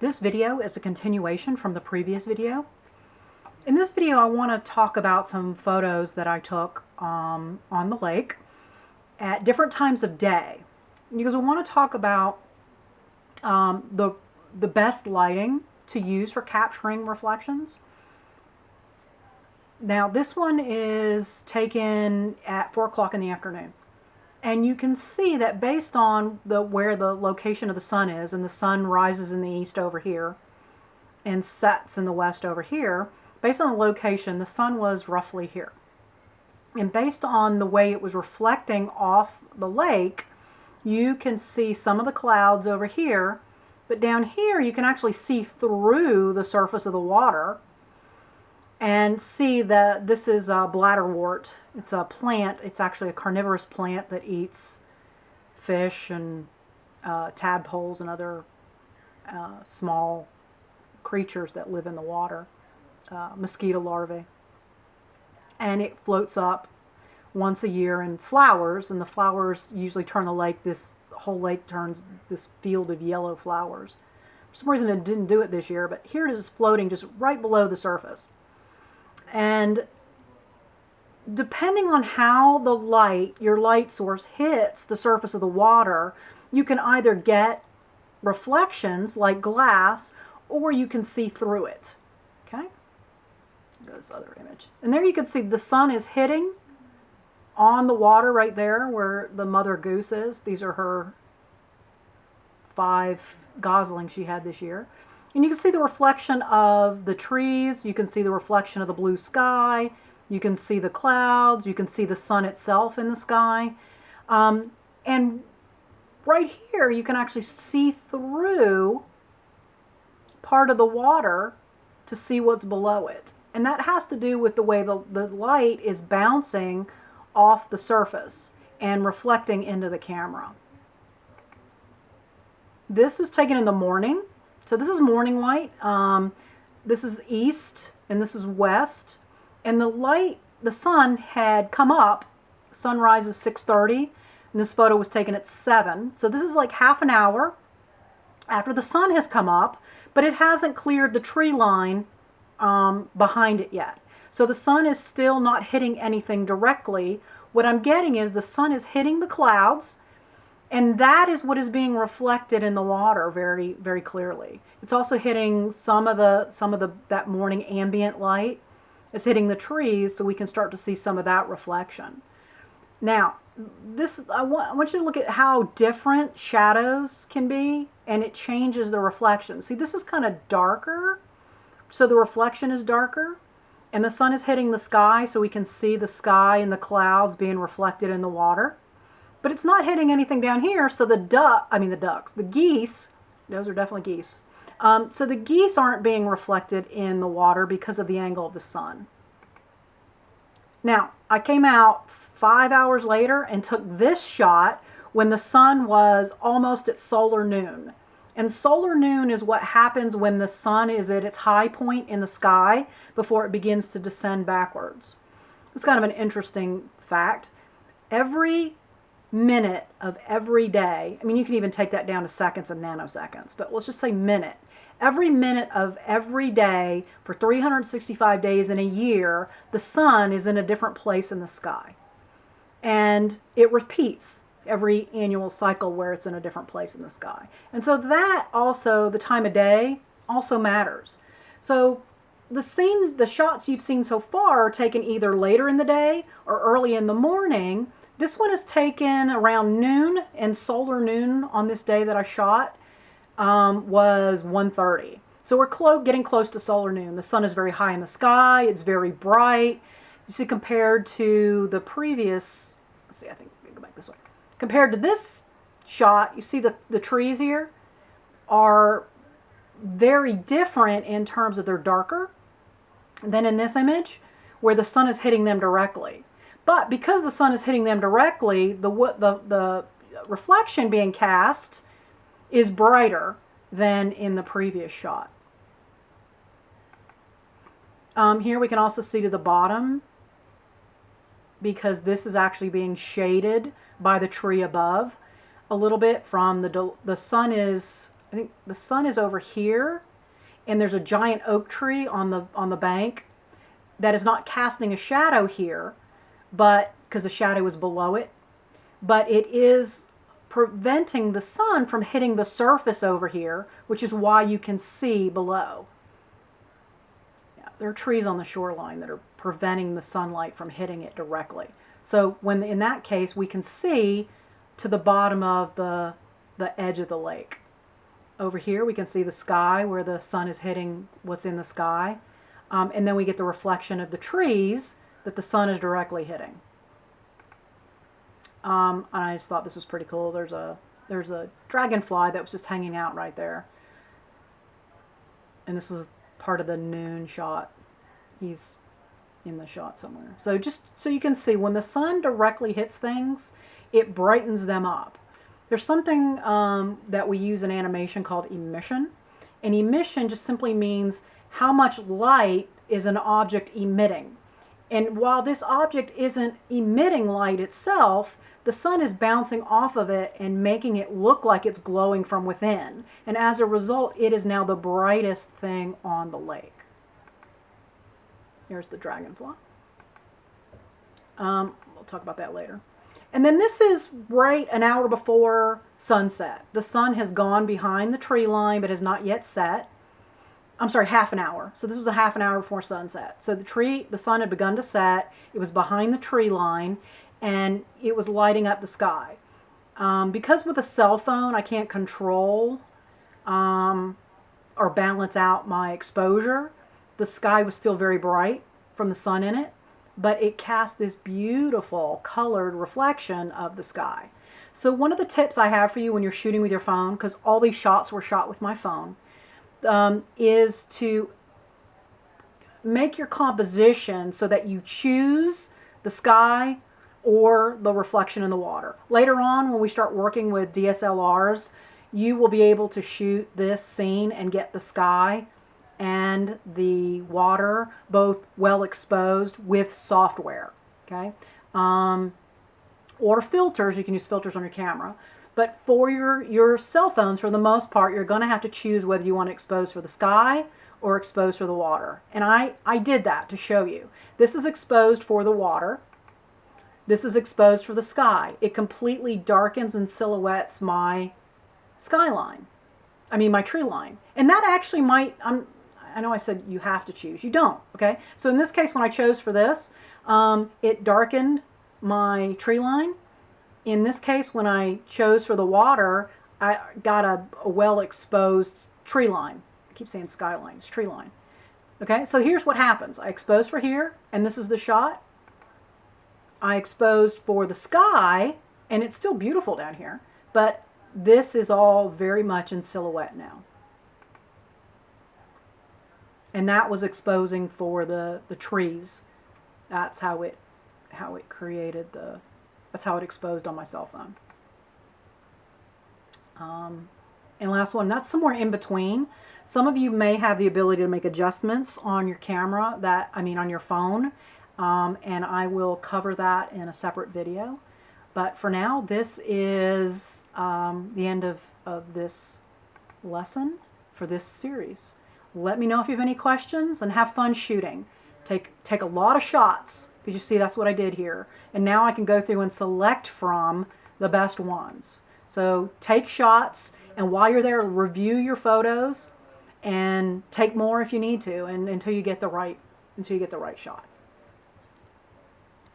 This video is a continuation from the previous video. In this video I want to talk about some photos that I took on the lake at different times of day, because I want to talk about the best lighting to use for capturing reflections. Now this one is taken at 4 o'clock in the afternoon. And you can see that based on where the location of the sun is, and the sun rises in the east over here and sets in the west over here, based on the location, the sun was roughly here. And based on the way it was reflecting off the lake, you can see some of the clouds over here, but down here you can actually see through the surface of the water and see that this is a bladderwort. It's a plant. It's actually a carnivorous plant that eats fish and tadpoles and other small creatures that live in the water, mosquito larvae. And it floats up once a year in flowers, and the flowers usually turn the lake, this whole lake turns this field of yellow flowers. For some reason it didn't do it this year, but here it is floating just right below the surface. And depending on how your light source hits the surface of the water, you can either get reflections like glass, or you can see through it. Okay? Go to this other image. And there you can see the sun is hitting on the water right there where the mother goose is. These are her 5 goslings she had this year. And you can see the reflection of the trees, you can see the reflection of the blue sky, you can see the clouds, you can see the sun itself in the sky. And right here you can actually see through part of the water to see what's below it. And that has to do with the way the light is bouncing off the surface and reflecting into the camera. This was taken in the morning. So this is morning light. This is east and this is west. And the sun had come up. Sunrise is 6:30, and this photo was taken at 7. So this is like half an hour after the sun has come up, but it hasn't cleared the tree line behind it yet. So the sun is still not hitting anything directly. What I'm getting is the sun is hitting the clouds, and that is what is being reflected in the water very, very clearly. It's also hitting some of that morning ambient light. It's hitting the trees, so we can start to see some of that reflection. Now, I want you to look at how different shadows can be, and it changes the reflection. See, this is kind of darker, so the reflection is darker, and the sun is hitting the sky, so we can see the sky and the clouds being reflected in the water. But it's not hitting anything down here, so the geese, those are definitely geese. So the geese aren't being reflected in the water because of the angle of the sun. Now, I came out 5 hours later and took this shot when the sun was almost at solar noon. And solar noon is what happens when the sun is at its high point in the sky before it begins to descend backwards. It's kind of an interesting fact. Every minute of every day, I mean, you can even take that down to seconds and nanoseconds, but let's just say minute. Every minute of every day for 365 days in a year, the sun is in a different place in the sky. And it repeats every annual cycle where it's in a different place in the sky. And so that also, the time of day, also matters. So the shots you've seen so far are taken either later in the day or early in the morning. This one is taken around noon, and solar noon on this day that I shot was 1:30. So we're getting close to solar noon. The sun is very high in the sky. It's very bright. You see, compared to the previous, let's see, I think we can go back this way. Compared to this shot, you see the trees here are very different in terms of they're darker than in this image where the sun is hitting them directly. But because the sun is hitting them directly, the reflection being cast is brighter than in the previous shot. Here we can also see to the bottom, because this is actually being shaded by the tree above a little bit from the sun is I think the sun is over here, and there's a giant oak tree on the bank that is not casting a shadow here, but because the shadow is below it, but it is preventing the sun from hitting the surface over here, which is why you can see below. Yeah, there are trees on the shoreline that are preventing the sunlight from hitting it directly. So when in that case, we can see to the bottom of the edge of the lake. Over here, we can see the sky where the sun is hitting what's in the sky. And then we get the reflection of the trees that the sun is directly hitting. And I just thought this was pretty cool. There's a dragonfly that was just hanging out right there. And this was part of the noon shot. He's in the shot somewhere. So just so you can see, when the sun directly hits things, it brightens them up. There's something that we use in animation called emission. And emission just simply means how much light is an object emitting. And while this object isn't emitting light itself, the sun is bouncing off of it and making it look like it's glowing from within. And as a result, it is now the brightest thing on the lake. Here's the dragonfly. We'll talk about that later. And then this is right an hour before sunset. The sun has gone behind the tree line but has not yet set. I'm sorry, half an hour. So this was a half an hour before sunset. So the sun had begun to set. It was behind the tree line, and it was lighting up the sky. Because with a cell phone, I can't control or balance out my exposure, the sky was still very bright from the sun in it, but it cast this beautiful colored reflection of the sky. So one of the tips I have for you when you're shooting with your phone, because all these shots were shot with my phone, is to make your composition so that you choose the sky or the reflection in the water. Later on, when we start working with DSLRs, you will be able to shoot this scene and get the sky and the water both well exposed with software, okay? Or filters. You can use filters on your camera. But for your cell phones, for the most part, you're going to have to choose whether you want to expose for the sky or expose for the water. And I did that to show you. This is exposed for the water. This is exposed for the sky. It completely darkens and silhouettes my skyline. I mean, my tree line. And that actually might, I know I said you have to choose. You don't, okay? So in this case, when I chose for this, it darkened my tree line. In this case, when I chose for the water, I got a well-exposed tree line. I keep saying skyline, it's tree line. Okay, so here's what happens. I exposed for here, and this is the shot. I exposed for the sky, and it's still beautiful down here, but this is all very much in silhouette now. And that was exposing for the trees. That's how it created that's how it exposed on my cell phone. And last one, that's somewhere in between. Some of you may have the ability to make adjustments on your camera, on your phone, and I will cover that in a separate video. But for now, this is the end of this lesson for this series. Let me know if you have any questions, and have fun shooting. Take a lot of shots, because you see that's what I did here. And now I can go through and select from the best ones. So take shots, and while you're there, review your photos and take more if you need to, and until you get the right shot.